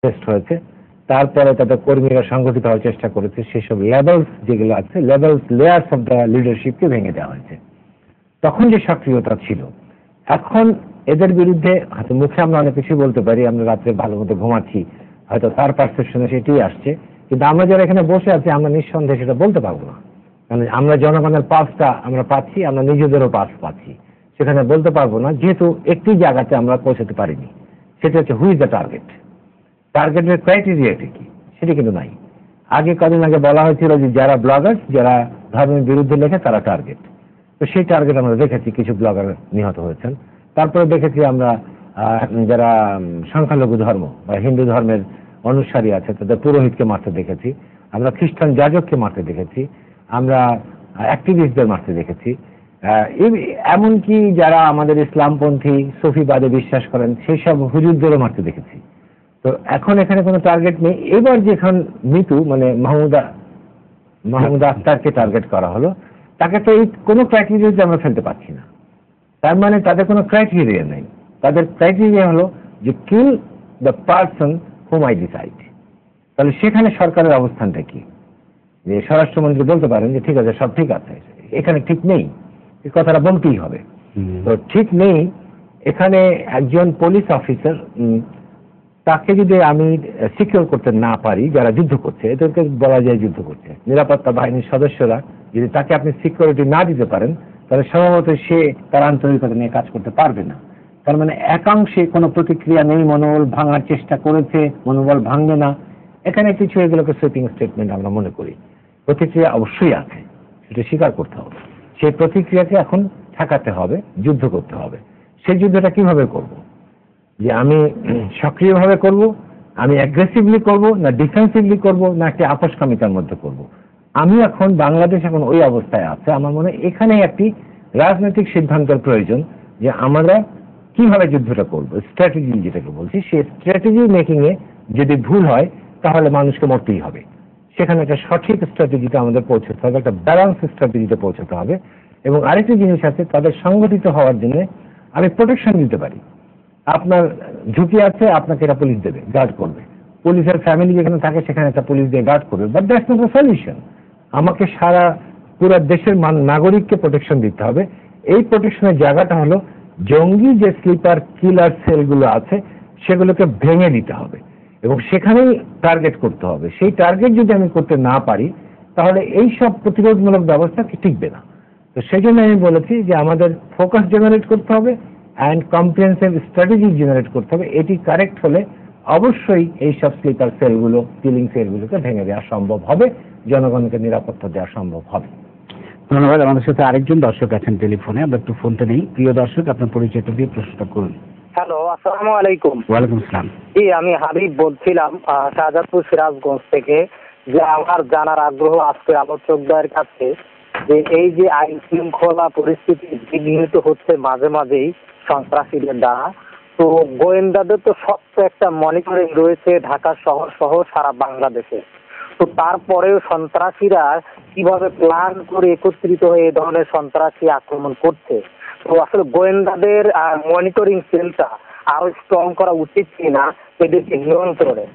Test হয়েছে, তারপরে তাদের কর্মীরা সংগঠিত হওয়ার চেষ্টা করেছে, সেসব লেভেলস যেগুলো আছে, লেয়ার্স অফ দ্য লিডারশিপকে ভেঙে দেওয়া হয়েছে। তখন যে সক্রিয়তা ছিল, এখন এদের বিরুদ্ধে হয়তো মুখে আমরা অনেক কিছু বলতে পারি, আমরা রাত্রে ভালো মতো ঘুমাচ্ছি, হয়তো তার পারসেপশনে সেটাই আসছে, কিন্তু আমরা যারা এখানে বসে আছি আমরা নিঃসন্দেহে সেটা বলতে পারবো না, কারণ আমরা জনগণের পাসটা আমরা পাচ্ছি, আমরা নিজেদেরও পাস পাচ্ছি, সেখানে বলতে পারবো না, যেহেতু একটি জায়গাতে আমরা পৌঁছাতে পারিনি। সেটা হচ্ছে হুই ইজ দ্য টার্গেট, টার্গেটের ক্রাইটেরিয়াটা কি সেটা কিন্তু নাই। আগে কদিন আগে বলা হয়েছিল যে যারা ব্লগার্স, যারা ধর্মের বিরুদ্ধে লেখে তারা টার্গেট, তো সেই টার্গেট আমরা দেখেছি, কিছু ব্লগার নিহত হয়েছেন। তারপরে দেখেছি আমরা যারা সংখ্যালঘু ধর্ম বা হিন্দু ধর্মের অনুসারী আছে তাদের পুরোহিতকে মারতে দেখেছি, আমরা খ্রিস্টান যাজককে মারতে দেখেছি, আমরা অ্যাক্টিভিস্টদের মারতে দেখেছি, এমনকি যারা আমাদের ইসলামপন্থী সুফিবাদে বিশ্বাস করেন সেই সব হুজুরদেরও মারতে দেখেছি। তো এখন এখানে কোনো টার্গেট নেই। এবার যেখানে মিতু মানে মাহমুদা আক্তারকে টার্গেট করা হলো, তাকে তো এই কোনো ক্রাইটেরিয়াতে আমরা ফেলতে পারছি না। তার মানে তাদের কোনো ক্রাইটেরিয়া নেই, তাদের ক্রাইটেরিয়া হলো যে kill the person hmm I decide. তাহলে সেখানে সরকারের অবস্থানটা কি? যে স্বরাষ্ট্রমন্ত্রী বলতে পারেন যে ঠিক আছে, সব ঠিক আছে, এখানে ঠিক নেই, এই কথাটা বলতেই হবে। তো ঠিক নেই, এখানে একজন পুলিশ অফিসার, তাকে যদি আমি সিকিউর করতে না পারি, যারা যুদ্ধ করছে এদেরকে বলা যায় যুদ্ধ করছে, নিরাপত্তা বাহিনীর সদস্যরা যদি তাকে আপনি সিকিউরিটি না দিতে পারেন, তাহলে সম্ভবত সে তার আন্তরিকতা নিয়ে কাজ করতে পারবে না। তার মানে একাংশে কোনো প্রতিক্রিয়া নেই, মনোবল ভাঙার চেষ্টা করেছে, মনোবল ভাঙবে না, এখানে কিছু এগুলোকে সুইপিং স্টেটমেন্ট আমরা মনে করি। প্রতিক্রিয়া অবশ্যই আছে, সেটা স্বীকার করতে হবে। সেই প্রতিক্রিয়াকে এখন ঠেকাতে হবে, যুদ্ধ করতে হবে। সেই যুদ্ধটা কিভাবে করব? যে আমি সক্রিয়ভাবে করব, আমি অ্যাগ্রেসিভলি করব, না ডিফেন্সিভলি করব, না একটি আপোষকামিতার মধ্যে করব? আমি এখন বাংলাদেশ এখন ওই অবস্থায় আছে, আমার মনে হয় এখানে একটি রাজনৈতিক সিদ্ধান্তের প্রয়োজন যে আমরা কিভাবে যুদ্ধটা করব। স্ট্র্যাটেজি যেটাকে বলছি, সেই স্ট্র্যাটেজি মেকিং এ যদি ভুল হয় তাহলে মানুষকে মরতেই হবে। সেখানে একটা সঠিক স্ট্র্যাটেজিতে আমাদের পৌঁছতে হবে, একটা ব্যালেন্স স্ট্র্যাটেজিতে পৌঁছতে হবে। এবং আরেকটি জিনিস আছে, তাদের সংগঠিত হওয়ার জন্য আমি প্রোটেকশন দিতে পারি। আপনার ঝুঁকি আছে, আপনাকে এটা পুলিশ দেবে, গার্ড করবে, পুলিশের ফ্যামিলি যেখানে থাকে সেখানে একটা পুলিশ দিয়ে গার্ড করবে, but that's not a solution. আমাকে সারা পুরো দেশের নাগরিককে প্রোটেকশন দিতে হবে। এই প্রোটেকশনের জায়গাটা হলো জঙ্গি যে স্লিপার কিলার সেলগুলো আছে সেগুলোকে ভেঙে দিতে হবে এবং সেখানেই টার্গেট করতে হবে। সেই টার্গেট যদি আমি করতে না পারি তাহলে এই সব প্রতিরোধমূলক ব্যবস্থা টিকবে না। তো সেই জন্য আমি বলেছি যে আমাদের ফোকাস জেনারেট করতে হবে অ্যান্ড কম্প্রিহেনসিভ স্ট্র্যাটেজি জেনারেট করতে হবে। এটি কারেক্ট হলে অবশ্যই এই সব স্লিপার সেলগুলো, কিলিং সেলগুলোকে ভেঙে দেওয়া সম্ভব হবে, জনগণকে নিরাপত্তা দেওয়া সম্ভব হবে। ধন্যবাদ। আমাদের সাথে আরেকজন দর্শক আছেন টেলিফোনে, আমরা একটু ফোনটা নেই। প্রিয় দর্শক, আপনার পরিচয়টা দিয়ে প্রশ্নটা করুন। হ্যালো, আসসালামু আলাইকুম। ওয়ালাইকুম আসসালাম। জি, আমি হাবিব বলছিলাম শাহজাদপুর সিরাজগঞ্জ থেকে। যে আমার জানার আগ্রহ আজকে আলোচকদের কাছে যে এই যে আইন শৃঙ্খলা পরিস্থিতি বিঘ্নিত হচ্ছে মাঝে মাঝেই সন্ত্রাসীদের দ্বারা, তো গোয়েন্দাদের তো শক্ত একটা মনিটরিং রয়েছে ঢাকা শহর সহ সারা বাংলাদেশে। তো তারপরেও সন্ত্রাসীরা কিভাবে প্ল্যান করে একত্রিত হয়ে এই ধরনের সন্ত্রাসী আক্রমণ করছে, তো আসলে গোয়েন্দাদের মনিটরিং সেলটা আরো স্ট্রং করা উচিত কিনা এদেরকে নিয়ন্ত্রণে,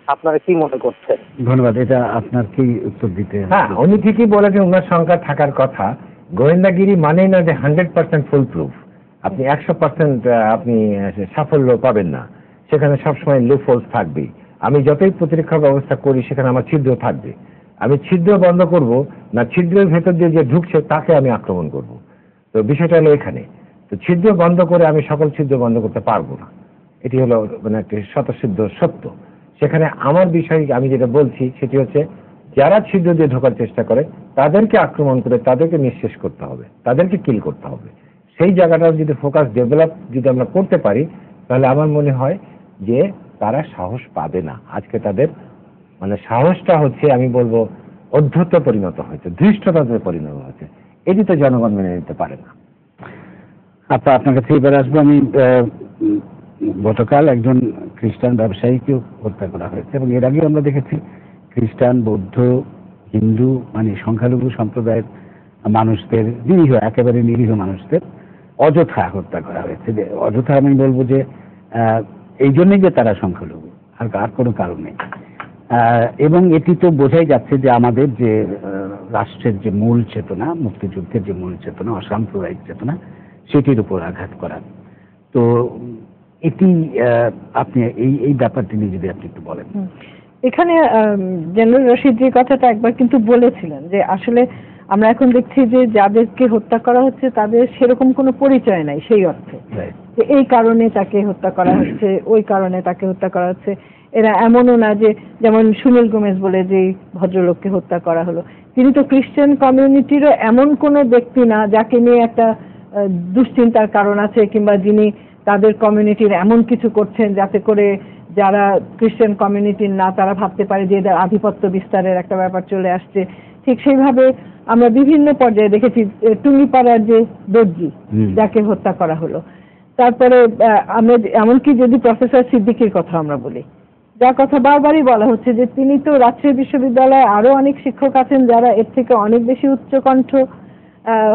আপনারা কি মনে করছেন? ধন্যবাদ। এটা আপনার কি উত্তর দিতে? হ্যাঁ, উনি ঠিকই বলেছেন, ওনার সংখ্যা থাকার কথা। গোয়েন্দাগিরি মানেই না যে 100% ফুল প্রুফ, আপনি 100% আপনি সাফল্য পাবেন না, সেখানে সবসময় লুপহোলস থাকবেই। আমি যতই প্রতিরক্ষা ব্যবস্থা করি সেখানে আমার ছিদ্র থাকবে। আমি ছিদ্র বন্ধ করব না, ছিদ্রের ভেতর দিয়ে যে ঢুকছে তাকে আমি আক্রমণ করব। তো বিষয়টা হলো এখানে। তো ছিদ্র বন্ধ করে আমি সকল ছিদ্র বন্ধ করতে পারবো না, এটি হলো মানে একটি স্বতঃসিদ্ধ সত্য। সেখানে আমার বিষয় আমি যেটা বলছি সেটি হচ্ছে যারা ছিদ্র দিয়ে ঢোকার চেষ্টা করে তাদেরকে আক্রমণ করে তাদেরকে নিঃশেষ করতে হবে, তাদেরকে কিল করতে হবে। সেই জায়গাটা যদি ফোকাস ডেভেলপ যদি আমরা করতে পারি তাহলে আমার মনে হয় যে তারা সাহস পাবে না। আজকে তাদের মানে সাহসটা হচ্ছে আমি বলবো অধ্যত্ত পরিণত হয়েছে, ধৃষ্টতাতে পরিণত হয়েছে। এটি তো জনগণ মেনে নিতে পারে না। আপনার কাছে এবার আসবো আমি। গতকাল একজন খ্রিস্টান ব্যবসায়ীকেও হত্যা করা হয়েছে এবং এর আগে আমরা দেখেছি খ্রিস্টান, বৌদ্ধ, হিন্দু মানে সংখ্যালঘু সম্প্রদায়ের মানুষদের, নিরীহ একেবারে নিরীহ মানুষদের অযথা হত্যা করা হয়েছে। অযথা আমি বলবো যে এই জন্যই যে তারা সংখ্যালঘু, আর কোনো কারণ নেই। এবং এটি তো বোঝাই যাচ্ছে যে আমাদের যে রাষ্ট্রের যে মূল চেতনা, মুক্তিযুদ্ধের যে মূল চেতনা, অসাম্প্রদায়িক চেতনা, সেটির উপর আঘাত করা। তো এটি আপনি এই ব্যাপারটি নিয়ে যদি আপনি একটু বলেন। এখানে জেনারেল রশিদ যে কথাটা একবার কিন্তু বলেছিলেন যে আসলে আমরা এখন দেখছি যে যাদেরকে হত্যা করা হচ্ছে তাদের সেরকম কোনো পরিচয় নাই সেই অর্থে, এই কারণে তাকে হত্যা করা হচ্ছে, ওই কারণে তাকে হত্যা করা হচ্ছে। এরা এমনও না যে, যেমন সুনীল গোমেজ বলে যে ভদ্রলোককে হত্যা করা হলো, তিনি তো খ্রিস্টান কমিউনিটিরও এমন কোনো ব্যক্তি না যাকে নিয়ে একটা দুশ্চিন্তার কারণ আছে, কিংবা যিনি তাদের কমিউনিটির এমন কিছু করছেন যাতে করে যারা খ্রিস্টান কমিউনিটির না তারা ভাবতে পারে যে এদের আধিপত্য বিস্তারের একটা ব্যাপার চলে আসছে। ঠিক সেইভাবে আমরা বিভিন্ন পর্যায়ে দেখেছি, টুঙ্গিপাড়ার যে দর্জি যাকে হত্যা করা হলো, তারপরে আমরা এমনকি যদি প্রফেসর সিদ্দিকীর কথা আমরা বলি, যার কথা বারবারই বলা হচ্ছে যে তিনি তো রাজশাহী বিশ্ববিদ্যালয়ে আরো অনেক শিক্ষক আছেন যারা এর থেকে অনেক বেশি উচ্চকণ্ঠ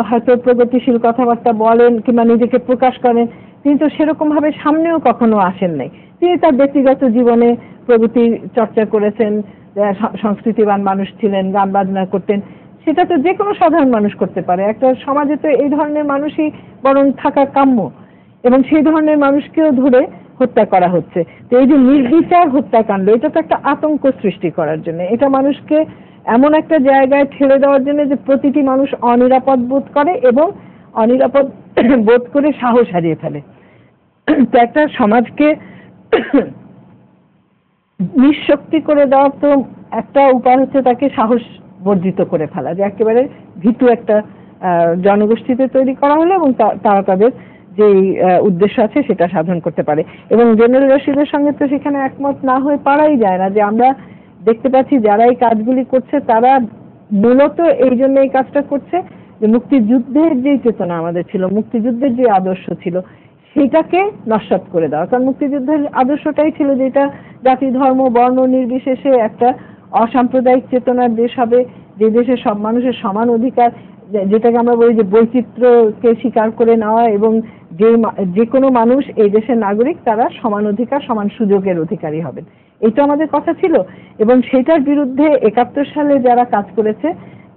হয়তো প্রগতিশীল কথাবার্তা বলেন কিংবা নিজেকে প্রকাশ করেন, তিনি তো সেরকম ভাবে সামনেও কখনো আসেন নাই। তিনি তার ব্যক্তিগত জীবনে প্রগতি চর্চা করেছেন, সংস্কৃতিবান মানুষ ছিলেন, গান বাজনা করতেন, সেটা তো যে কোনো সাধারণ মানুষ করতে পারে। একটা সমাজে তো এই ধরনের মানুষই বরং থাকা কাম্য, এবং সেই ধরনের মানুষকেও ধরে হত্যা করা হচ্ছে। তো এই যে নির্বিচার হত্যাকাণ্ড, এটা তো একটা আতঙ্ক সৃষ্টি করার জন্য, এটা মানুষকে এমন একটা জায়গায় ঠেলে দেওয়ার জন্য যে প্রতিটি মানুষ অনিরাপদ বোধ করে এবং অনিরাপদ বোধ করে সাহস হারিয়ে ফেলে। তো একটা সমাজকে নিঃশক্তি করে দেওয়ার তো একটা উপায় হচ্ছে তাকে সাহস বর্জিত করে ফেলা, যে একেবারে ভীতু একটা জনগোষ্ঠীতে তৈরি করা হলো এবং তারা তাদের যে উদ্দেশ্য আছে সেটা সাধন করতে পারে। এবং জেনারেল রশিদের সঙ্গে তো সেখানে একমত না হয়ে পারাই যায় না, যে আমরা দেখতে পাচ্ছি যারা এই কাজগুলি করছে তারা মূলত এই জন্য এই কাজটা করছে যে মুক্তিযুদ্ধের যে চেতনা আমাদের ছিল, মুক্তিযুদ্ধের যে আদর্শ ছিল সেটাকে নস্যাৎ করে দেওয়া। কারণ মুক্তিযুদ্ধের আদর্শটাই ছিল যেটা জাতি ধর্ম বর্ণ নির্বিশেষে একটা অসাম্প্রদায়িক চেতনার দেশ হবে, যে দেশে সব মানুষের সমান অধিকার, যেটাকে আমরা বলি যে বৈচিত্র্যকে স্বীকার করে নেওয়া, এবং যে কোনো মানুষ এই দেশের নাগরিক তারা সমান অধিকার সমান সুযোগের অধিকারী হবেন, এটা আমাদের কথা ছিল। এবং সেটার বিরুদ্ধে ৭১ সালে যারা কাজ করেছে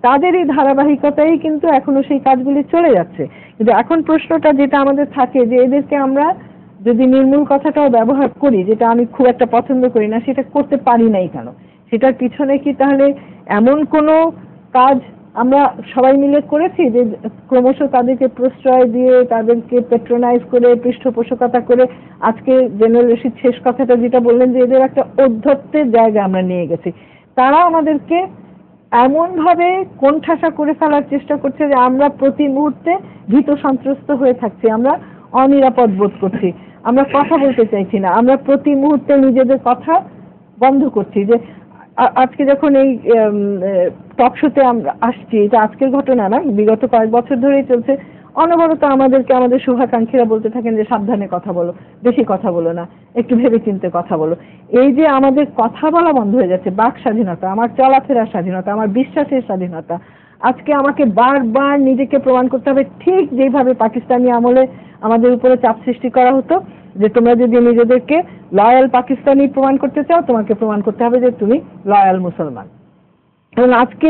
তাদের এই ধারাবাহিকতাই কিন্তু এখনো সেই কাজগুলি চলে যাচ্ছে। কিন্তু এখন প্রশ্নটা যেটা আমাদের থাকে যে এদেরকে আমরা যদি নির্মূল কথাটাও ব্যবহার করি, যেটা আমি খুব একটা পছন্দ করি না, সেটা করতে পারি নাই কেন? সেটার পিছনে কি তাহলে এমন কোনো কাজ আমরা সবাই মিলে করেছি যে ক্রমশ তাদেরকে প্রশ্রয় দিয়ে তাদেরকে পেট্রোনাইজ করে পৃষ্ঠপোষকতা করে আজকে জেনারেল রশিদ শেষ কথাটা যেটা বললেন যে এদের একটা ঔদ্ধত্যের জায়গায় আমরা নিয়ে গেছি। তারা আমাদেরকে এমন ভাবে কোণঠাসা করে ফেলার চেষ্টা করছে যে আমরা প্রতি মুহূর্তে ভীত সন্ত্রস্ত হয়ে থাকছি, আমরা অনিরাপদ বোধ করছি, আমরা কথা বলতে চাইছি না, আমরা প্রতি মুহূর্তে নিজেদের কথা বন্ধ করছি। যে আজকে যখন এই টক শোতে আমরা আসছি, এটা আজকের ঘটনা না, বিগত কয়েক বছর ধরেই চলছে, অনবরত আমাদেরকে আমাদের শুভাকাঙ্ক্ষীরা বলতে থাকেন যে সাবধানে কথা বলো, বেশি কথা বলো না, একটু ভেবেচিন্তে কথা বলো। এই যে আমাদের কথা বলা বন্ধ হয়ে যাচ্ছে, বাক স্বাধীনতা, আমার চলাফেরার স্বাধীনতা, আমার বিশ্বাসের স্বাধীনতা, আজকে আমাকে বারবার নিজেকে প্রমাণ করতে হবে, ঠিক যেভাবে পাকিস্তানি আমলে আমাদের উপরে চাপ সৃষ্টি করা হতো যে তোমরা যদি নিজেদেরকে লয়াল পাকিস্তানি প্রমাণ করতে চাও, তোমাকে প্রমাণ করতে হবে যে তুমি লয়াল মুসলমান। এবং আজকে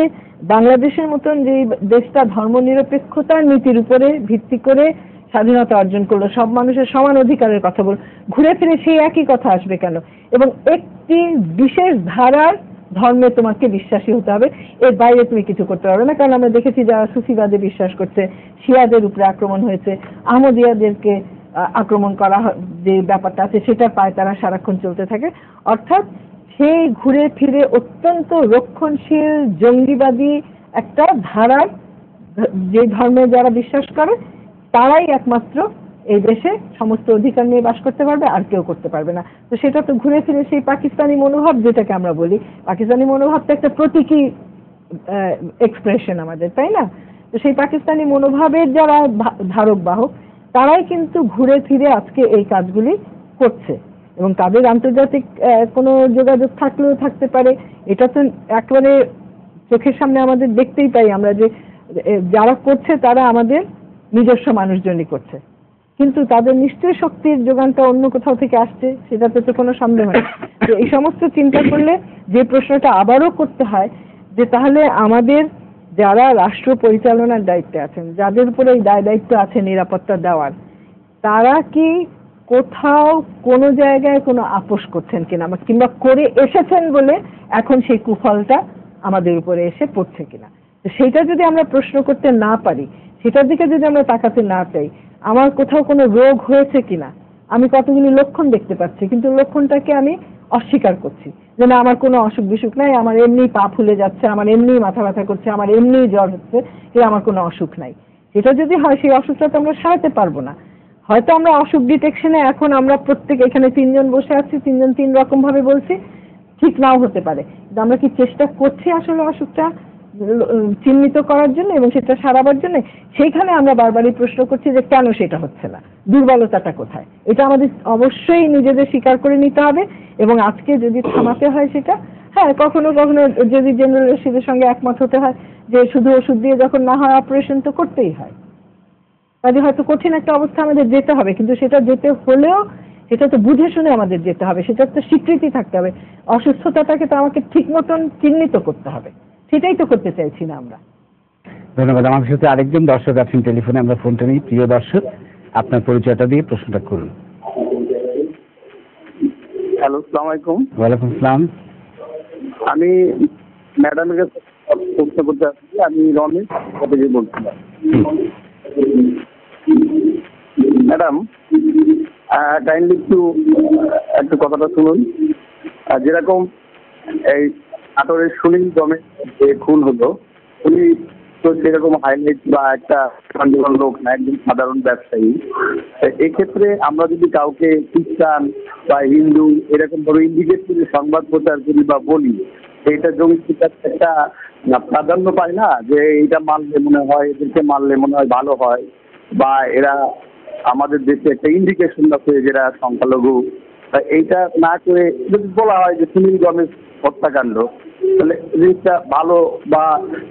বাংলাদেশের মতন যে দেশটা ধর্মনিরপেক্ষতার নীতির উপরে ভিত্তি করে স্বাধীনতা অর্জন করলো, সব মানুষের সমান অধিকারের কথা বল, ঘুরে ফিরে সেই একই কথা আসবে কেন? এবং একটি বিশেষ ধারার ধর্মে তোমাকে বিশ্বাসী হতে হবে, এর বাইরে তুমি কিছু করতে পারবে না। কারণ আমরা দেখেছি যারা সুফিবাদে বিশ্বাস করছে, শিয়াদের উপরে আক্রমণ হয়েছে, আহমদিয়াদেরকে আক্রমণ করা যে ব্যাপারটা আছে সেটার পায় তারা সারাক্ষণ চলতে থাকে। অর্থাৎ সেই ঘুরে ফিরে অত্যন্ত রক্ষণশীল জঙ্গিবাদী একটা ধারার যে ধর্মে যারা বিশ্বাস করে তারাই একমাত্র এই দেশে সমস্ত অধিকার নিয়ে বাস করতে পারবে, আর কেউ করতে পারবে না। তো সেটা তো ঘুরে ফিরে সেই পাকিস্তানি মনোভাব, যেটাকে আমরা বলি পাকিস্তানি মনোভাবটা একটা প্রতীকী এক্সপ্রেশন আমাদের, তাই না? তো সেই পাকিস্তানি মনোভাবের যারা ধারক বাহক তারাই কিন্তু ঘুরে ফিরে আজকে এই কাজগুলি করছে, এবং তাদের আন্তর্জাতিক কোনো যোগাযোগ থাকলেও থাকতে পারে। এটা তো একেবারে চোখের সামনে আমাদের দেখতেই পাই আমরা যে যারা করছে তারা আমাদের নিজস্ব মানুষজনই করছে। কিন্তু তাদের নিশ্চয়ই শক্তির যোগানটা অন্য কোথাও থেকে আসছে, সেটাতে তো কোনো সন্দেহ নেই। তো এই সমস্ত চিন্তা করলে যে প্রশ্নটা আবারও করতে হয় যে তাহলে আমাদের যারা রাষ্ট্র পরিচালনার দায়িত্বে আছেন, যাদের উপরে এই দায়িত্ব আছে নিরাপত্তা দেওয়ার, তারা কি কোথাও কোনো জায়গায় কোনো আপোষ করছেন কিনা, কিংবা করে এসেছেন বলে এখন সেই কুফলটা আমাদের উপরে এসে পড়ছে কিনা। তো সেইটা যদি আমরা প্রশ্ন করতে না পারি, সেটার দিকে যদি আমরা তাকাতে না চাই, আমার কোথাও কোনো রোগ হয়েছে কিনা, আমি কতগুলি লক্ষণ দেখতে পাচ্ছি কিন্তু লক্ষণটাকে আমি অস্বীকার করছি যে না আমার কোনো অসুখ বিসুখ নাই, আমার এমনি পা ফুলে যাচ্ছে, আমার এমনি মাথা ব্যথা করছে, আমার এমনি জ্বর হচ্ছে, কিন্তু আমার কোনো অসুখ নাই। সেটা যদি হয় সেই অসুখটা তো আমরা সারাতে পারবো না। হয়তো আমরা অসুখ ডিটেকশনে এখন আমরা প্রত্যেক এখানে 3 জন বসে আছি, 3 জন 3 রকম ভাবে বলছি, ঠিক নাও হতে পারে, কিন্তু আমরা কি চেষ্টা করছি আসলে অসুখটা চিহ্নিত করার জন্য এবং সেটা সারাবার জন্য? সেইখানে আমরা বারবারই প্রশ্ন করছি যে কেন সেটা হচ্ছে না, দুর্বলতাটা কোথায়। এটা আমাদের অবশ্যই নিজেদের স্বীকার করে নিতে হবে এবং আজকে যদি থামাতে হয় সেটা, হ্যাঁ কখনো কখনো যদি জেনারেল রশিদের সঙ্গে একমত হতে হয় যে শুধু ওষুধ দিয়ে যখন না হয় অপারেশন তো করতেই হয়, কাজে হয়তো কঠিন একটা অবস্থা আমাদের যেতে হবে, কিন্তু সেটা যেতে হলেও সেটা তো বুঝে শুনে আমাদের যেতে হবে, সেটার তো স্বীকৃতি থাকতে হবে। অসুস্থতাটাকে তো আমাকে ঠিক মতন চিহ্নিত করতে হবে, সেটাই তো করতে চাইছি না আমরা। ধন্যবাদ। আমার সাথে আরেকজন দর্শক আছেন টেলিফোনে, আমরা ফোনটা নিই। প্রিয় দর্শক, আপনার পরিচয়টা দিয়ে প্রশ্নটা করুন। হ্যালো, আসসালামু আলাইকুম। ওয়ালাইকুম আসসালাম। আমি ম্যাডামের কাছে প্রশ্ন করতে আসছি। আমি রমেশ থেকে বলছিলাম। ম্যাডাম কাইন্ডলি একটু কথাটা শুনুন। যেরকম এই নাটোরের সুনীল দমের যে খুন হলো, উনি তো সেরকম হাইলাইট বা একটা সন্দেহবান লোক না, একজন সাধারণ ব্যবসায়ী। এক্ষেত্রে আমরা যদি কাউকে খ্রিস্টান বা হিন্দু এরকম ভাবে ইন্ডিকেট করে সংবাদ প্রচার করি বা বলি, এটা জঙ্গিতার একটা প্রাধান্য পায় না, যে এইটা মানলে মনে হয়, এদেরকে মানলে মনে হয় ভালো হয়, বা এরা আমাদের দেশে একটা ইন্ডিকেশন আছে যেটা সংখ্যালঘু। এইটা না করে যদি বলা হয় যে সুনীল গমেজ হত্যাকাণ্ড, তাহলে জিনিসটা ভালো, বা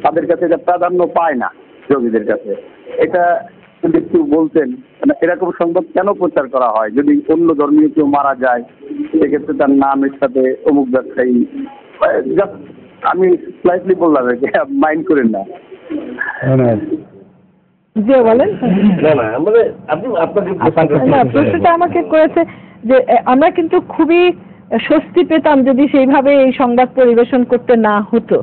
তাদের কাছে এটা প্রাধান্য পায় না জঙ্গিদের কাছে। এটা যদি একটু বলতেন, মানে এরকম সংবাদ কেন প্রচার করা হয়? যদি অন্য ধর্মীয় কেউ মারা যায় সেক্ষেত্রে তার নামের সাথে অমুক ব্যবসায়ী, আমি স্লাইটলি বললাম, মাইন্ড করেন না। জি বলেন। প্রশ্নটা আমাকে করেছে যে আমরা কিন্তু খুবই স্বস্তি পেতাম যদি সেইভাবে এই সংবাদ পরিবেশন করতে না হতো,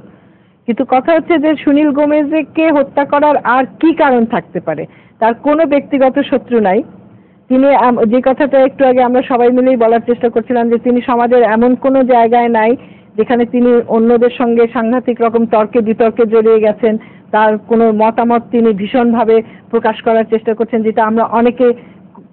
কিন্তু কথা হচ্ছে যে সুনীল গোমেজকে হত্যা করার আর কি কারণ থাকতে পারে? তার কোনো ব্যক্তিগত শত্রু নাই। তিনি যে কথাটা একটু আগে আমরা সবাই মিলেই বলার চেষ্টা করছিলাম যে তিনি সমাজের এমন কোনো জায়গায় নাই যেখানে তিনি অন্যদের সঙ্গে সাংঘাতিক রকম তর্কে বিতর্কে জড়িয়ে গেছেন। তার কোনো মতামত তিনি ভীষণভাবে প্রকাশ করার চেষ্টা করছেন, যেটা আমরা অনেকে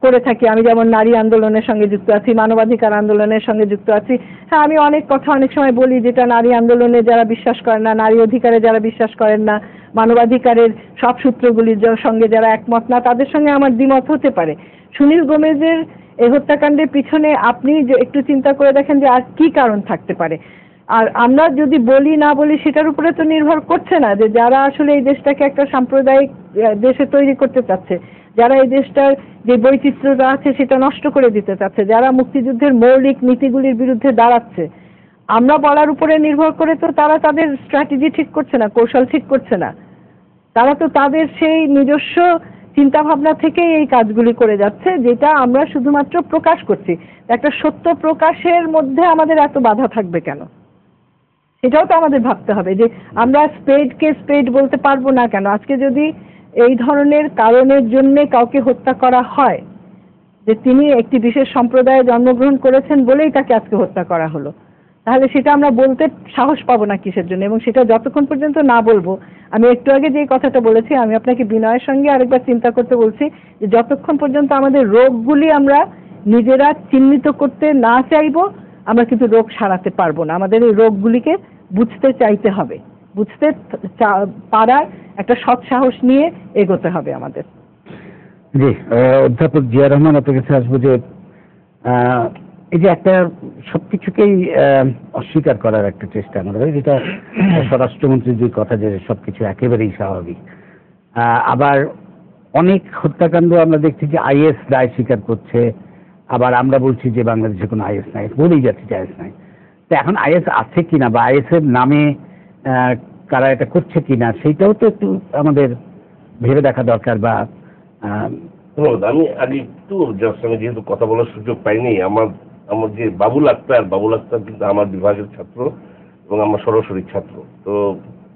করে থাকি। আমি যেমন নারী আন্দোলনের সঙ্গে যুক্ত আছি, মানবাধিকার আন্দোলনের সঙ্গে যুক্ত আছি। হ্যাঁ, আমি অনেক কথা অনেক সময় বলি যেটা নারী আন্দোলনে যারা বিশ্বাস করেন না, নারী অধিকারে যারা বিশ্বাস করেন না, মানবাধিকারের সব সূত্রগুলির সঙ্গে যারা একমত না, তাদের সঙ্গে আমার দ্বিমত হতে পারে। সুনীল গোমেজের এই হত্যাকাণ্ডের পিছনে আপনি যে একটু চিন্তা করে দেখেন যে আর কি কারণ থাকতে পারে। আর আমরা যদি বলি না বলি সেটার উপরে তো নির্ভর করছে না, যে যারা আসলে এই দেশটাকে একটা সাম্প্রদায়িক দেশে তৈরি করতে চাচ্ছে, যারা এই দেশটার যে বৈচিত্র্যতা আছে সেটা নষ্ট করে দিতে চাচ্ছে, যারা মুক্তিযুদ্ধের মৌলিক নীতিগুলির বিরুদ্ধে দাঁড়াচ্ছে, আমরা বলার উপরে নির্ভর করে তো তারা তাদের স্ট্র্যাটেজি ঠিক করছে না, কৌশল ঠিক করছে না। তারা তো তাদের সেই নিজস্ব চিন্তা ভাবনা থেকেই এই কাজগুলি করে যাচ্ছে, যেটা আমরা শুধুমাত্র প্রকাশ করছি। একটা সত্য প্রকাশের মধ্যে আমাদের এত বাধা থাকবে কেন? সেটাও তো আমাদের ভাবতে হবে যে আমরা স্পেডকে স্পেড বলতে পারবো না কেন? আজকে যদি এই ধরনের কারণের জন্য কাউকে হত্যা করা হয়, যে তিনি একটি বিশেষ সম্প্রদায়ে জন্মগ্রহণ করেছেন বলেই তাকে আজকে হত্যা করা হলো, তাহলে সেটা আমরা বলতে সাহস পাবো না কিসের জন্য? এবং সেটা যতক্ষণ পর্যন্ত না বলবো, আমি একটু আগে যে কথাটা বলেছি, আমি আপনাকে বিনয়ের সঙ্গে আরেকবার চিন্তা করতে বলছি যে যতক্ষণ পর্যন্ত আমাদের রোগগুলি আমরা নিজেরা চিহ্নিত করতে না চাইবো, আমরা কিন্তু রোগ সারাতে পারবো না। আমাদের এই রোগগুলিকে বুঝতে চাইতে হবে, বুঝতে পারার একটা সৎ সাহস নিয়ে এগোতে হবে আমাদের। জি, অধ্যাপক জিয়া রহমান, আপনার কাছে আসবো যে এই যে একটা সবকিছুকেই অস্বীকার করার একটা চেষ্টা আমাদের, যেটা স্বরাষ্ট্রমন্ত্রীর যে কথা যে সবকিছু একেবারেই স্বাভাবিক, আবার অনেক হত্যাকাণ্ড আমরা দেখছি যে আইএস দায় স্বীকার করছে, আবার আমরা বলছি যে বাংলাদেশে কোনো আইএস নাই, বলেই যাচ্ছি যে আইএস নাই। তো এখন আইএস আছে কিনা বা আইএস এর নামে কারা এটা করছে কিনা সেইটাও তো একটু আমাদের ভেবে দেখা দরকার। বা আমি আগে একটু জাস্ট, আমি যেহেতু কথা বলার সুযোগ পাইনি, আমার যে বাবুল আক্তার কিন্তু আমার বিভাগের ছাত্র এবং আমার সরাসরি ছাত্র। তো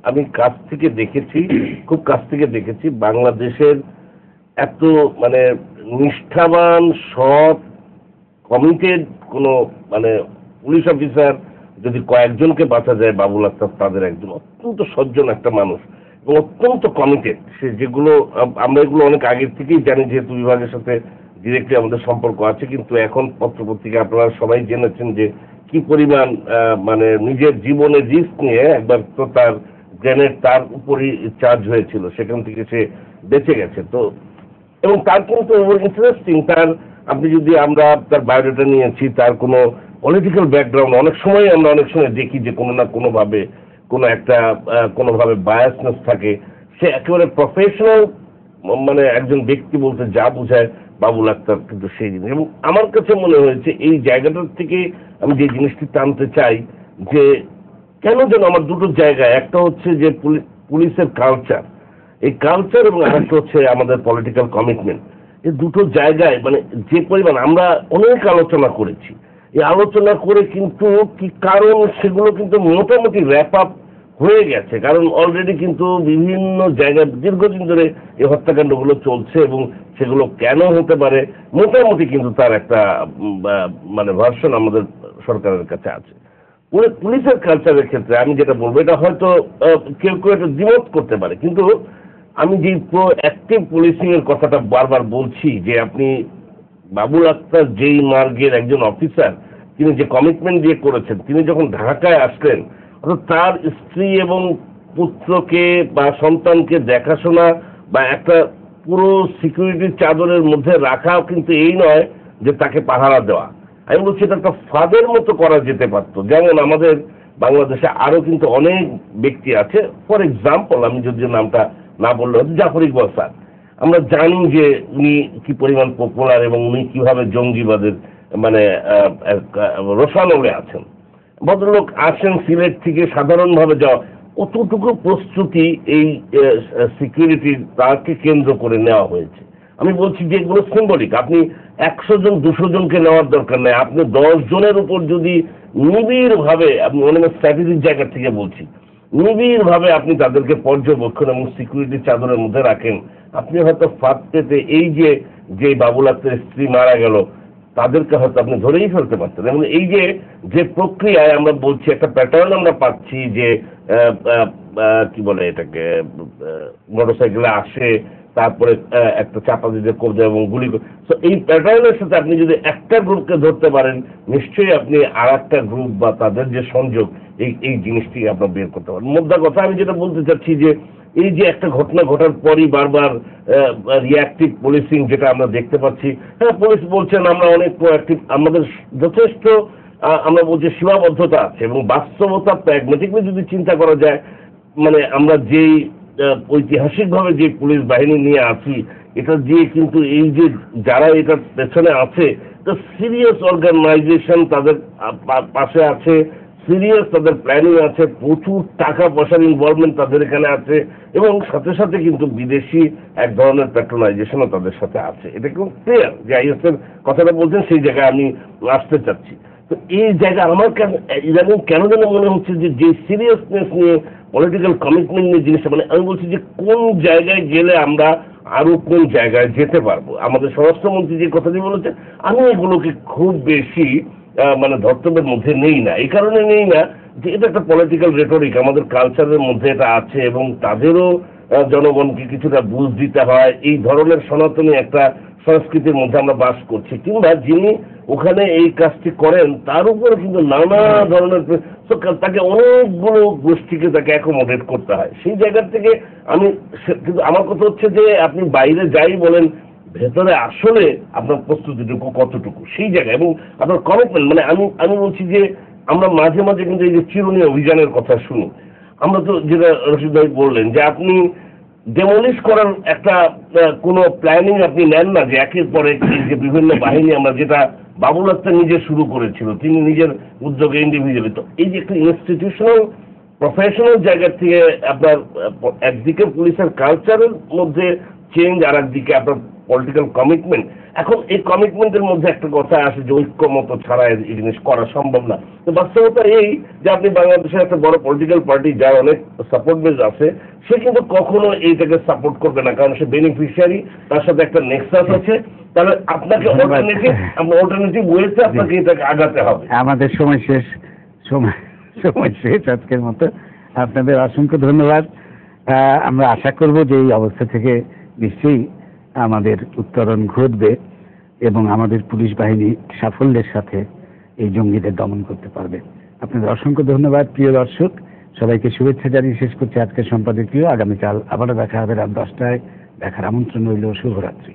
আমি কাছ থেকে দেখেছি, খুব কাছ থেকে দেখেছি বাংলাদেশের এত মানে নিষ্ঠাবান, সৎ, কমিটেড কোনো মানে পুলিশ অফিসার যদি কয়েকজনকে বাঁচা যায়, বাবুল আক্তার তাদের একজন। অত্যন্ত সজ্জন একটা মানুষ এবং অত্যন্ত কমিটেড। সে যেগুলো আমরা এগুলো অনেক আগের থেকেই জানি, যেহেতু বিভাগের সাথে ডিরেক্টলি আমাদের সম্পর্ক আছে, কিন্তু এখন পত্রপত্রিকা আপনারা সবাই জেনেছেন যে কি পরিমাণ মানে নিজের জীবনের রিস্ক নিয়ে একবার তো তার গ্রেনেড তার উপরই চার্জ হয়েছিল, সেখান থেকে সে বেঁচে গেছে। তো এবং তার কিন্তু ইন্টারেস্টিং, তার আপনি যদি আমরা তার বায়োডাটা নিয়েছি, তার কোনো পলিটিক্যাল ব্যাকগ্রাউন্ড অনেক সময় দেখি যে কোনো না কোনোভাবে কোনোভাবে বায়াসনেস থাকে। সে একেবারে প্রফেশনাল মানে একজন ব্যক্তি বলতে যা বোঝায় বাবুল আক্তার কিন্তু সেই জিনিস। এবং আমার কাছে মনে হয়েছে এই জায়গাটার থেকে আমি যে জিনিসটি টানতে চাই যে কেন যেন আমার দুটো জায়গায়, একটা হচ্ছে যে পুলিশের কালচার, এই কালচার, এবং আরেকটা হচ্ছে আমাদের পলিটিক্যাল কমিটমেন্ট। এই দুটো জায়গায় মানে যে পরিমাণ আমরা অনেক আলোচনা করেছি, এই আলোচনা করে কিন্তু কি কারণ সেগুলো কিন্তু মোটামুটি র্যাপ আপ হয়ে গেছে। কারণ অলরেডি কিন্তু বিভিন্ন জায়গায় দীর্ঘদিন ধরে এই হত্যাকাণ্ডগুলো চলছে এবং সেগুলো কেন হতে পারে মোটামুটি কিন্তু তার একটা মানে ভার্সন আমাদের সরকারের কাছে আছে। পুলিশের কালচারের ক্ষেত্রে আমি যেটা বলবো, এটা হয়তো কেউ এটা দ্বিমত করতে পারে, কিন্তু আমি যে প্রো অ্যাক্টিভ পুলিশিং এর কথাটা বারবার বলছি, যে আপনি বাবুল আক্তার যেই মার্গের একজন অফিসার, তিনি যে কমিটমেন্ট দিয়ে করেছেন, তিনি যখন ঢাকায় আসলেন, তার স্ত্রী এবং পুত্রকে বা সন্তানকে দেখাশোনা বা একটা পুরো সিকিউরিটির চাদরের মধ্যে রাখাও কিন্তু এই নয় যে তাকে পাহারা দেওয়া। আমি বলছি এটা একটা ফাঁদের মতো করা যেতে পারত। যেমন আমাদের বাংলাদেশে আরো কিন্তু অনেক ব্যক্তি আছে, ফর এক্সাম্পল আমি যদি নামটা না বললে হচ্ছে জাফর ইকবাল স্যার। আমরা জানি যে উনি কি পরিমাণ পপুলার এবং উনি কিভাবে জঙ্গিবাদের মানে রসানলে আছেন। ভদ্রলোক আসেন সিলেট থেকে সাধারণভাবে যাওয়া, কতটুকু প্রস্তুতি এই সিকিউরিটি তাকে কেন্দ্র করে নেওয়া হয়েছে। আমি বলছি যে এগুলো সিম্বলিক। আপনি 100 জন 200 জনকে নেওয়ার দরকার নেই, আপনি 10 জনের উপর যদি নিবিড়ভাবে, আপনি মনে স্ট্র্যাটেজির জায়গা থেকে বলছি, নিবিড়ভাবে আপনি তাদেরকে পর্যবেক্ষণ এবং সিকিউরিটি চাদরের মধ্যে রাখেন, আপনি হয়তো ফাঁদ পেতে এই যে বাবুল আক্তারের স্ত্রী মারা গেল তাদেরকে হয়তো আপনি ধরেই ফেলতে পারতেন। এবং এই যে প্রক্রিয়ায় আমরা বলছি একটা প্যাটার্ন আমরা পাচ্ছি যে কি বলে এটাকে, মোটরসাইকেলে আসে, তারপরে একটা চাপা দিতে করবে এবং গুলি করে। তো এই প্যাটার্নের সাথে আপনি যদি একটা গ্রুপকে ধরতে পারেন, নিশ্চয়ই আপনি আর একটা গ্রুপ বা তাদের যে সংযোগ এই জিনিসটি আপনার বের করতে পারেন। মোদ্দা কথা আমি যেটা বলতে চাচ্ছি যে এই যে একটা ঘটনা ঘটার পরই বারবার রিঅ্যাক্টিভ পুলিশিং যেটা আমরা দেখতে পাচ্ছি। হ্যাঁ, পুলিশ বলছেন আমরা অনেক প্রোঅ্যাক্টিভ, আমাদের যথেষ্ট আমরা বলছি সীমাবদ্ধতা আছে এবং বাস্তবতা প্র্যাগম্যাটিকলি যদি চিন্তা করা যায়, মানে আমরা যেই ঐতিহাসিকভাবে যে পুলিশ বাহিনী নিয়ে আছি, এটা দিয়ে কিন্তু এই যে যারা এটার পেছনে আছে, তো সিরিয়াস অর্গানাইজেশন তাদের পাশে আছে, সিরিয়াস তাদের প্ল্যানিং আছে, প্রচুর টাকা পয়সার ইনভলভমেন্ট তাদের এখানে আছে, এবং সাথে সাথে কিন্তু বিদেশি এক ধরনের প্যাট্রোনাইজেশনও তাদের সাথে আছে। এটা খুব ক্লিয়ার যে আইএস এর কথাটা বলছেন, সেই জায়গায় আমি আসতে চাচ্ছি। তো এই জায়গায় আমার ইদানিং কেন যেন মনে হচ্ছে যে সিরিয়াসনেস নিয়ে, পলিটিক্যাল কমিটমেন্ট নিয়ে জিনিসটা, মানে আমি বলছি যে কোন জায়গায় গেলে আমরা আরো কোন জায়গায় যেতে পারবো। আমাদের স্বরাষ্ট্রমন্ত্রী যে কথাটি বলেছে, আমি এগুলোকে খুব বেশি মানে ধর্তব্যের মধ্যে নেই না। এই কারণে নেই না যে এটা একটা পলিটিক্যাল রেটরিক, আমাদের কালচারের মধ্যে এটা আছে এবং তাদেরও জনগণকে কিছুটা বুঝ দিতে হয়। এই ধরনের সনাতনী একটা সংস্কৃতির মধ্যে আমরা বাস করছি, কিংবা যিনি ওখানে এই কাজটি করেন তার উপরে কিন্তু নানা ধরনের তাকে অনেকগুলো গোষ্ঠীকে তাকে অ্যাকোমোডেট করতে হয়। সেই জায়গা থেকে আমি কিন্তু আমার কথা হচ্ছে যে আপনি বাইরে যাই বলেন, ভেতরে আসলে আপনার প্রস্তুতিটুকু কতটুকু সেই জায়গায়, এবং আপনার কমিটমেন্ট। মানে আমি বলছি যে আমরা মাঝে মাঝে কিন্তু এই যে চিরুনি অভিযানের কথা শুনি, আমরা তো যেটা রশিদ ভাই বললেন যে আপনি ডেমলিশ করার একটা কোনো প্ল্যানিং আপনি নেন না, যে একের পর এক এই যে বিভিন্ন বাহিনী আমরা, যেটা বাবুল আক্তার নিজে শুরু করেছিল, তিনি নিজের উদ্যোগে ইন্ডিভিজুয়ালি, তো এই যে একটা ইনস্টিটিউশনাল প্রফেশনাল জায়গা থেকে আপনার একদিকে পুলিশের কালচারের মধ্যে চেঞ্জ, আর একদিকে আপনার পলিটিক্যাল কমিটমেন্ট। এখন এই কমিটমেন্টের মধ্যে একটা কথা আসে যে ঐক্যমত ছাড়া এই জিনিস করা সম্ভব না। তো বাস্তবতা এই যে আপনি বাংলাদেশের একটা বড় পলিটিক্যাল পার্টি যার অনেক সাপোর্ট বেস আছে, সে কিন্তু কখনো এইটাকে সাপোর্ট করবে না, কারণ সে বেনিফিশিয়ারি, তার সাথে একটা নেক্সাস আছে। তাহলে আপনাকে অল্টারনেটিভ ওয়েতে আপনাকে এটাকে আগাতে হবে। আমাদের সময় শেষ, সময় শেষ আজকের মতো। আপনাদের অসংখ্য ধন্যবাদ। আমরা আশা করব যে এই অবস্থা থেকে নিশ্চয়ই আমাদের উত্তরণ ঘটবে এবং আমাদের পুলিশ বাহিনী সাফল্যের সাথে এই জঙ্গিদের দমন করতে পারবে। আপনাদের অসংখ্য ধন্যবাদ। প্রিয় দর্শক, সবাইকে শুভেচ্ছা জানিয়ে শেষ করছি আজকের সম্পাদকীয়। আগামীকাল আবারও দেখা হবে রাত 10টায়। দেখার আমন্ত্রণ রইল। শুভরাত্রি।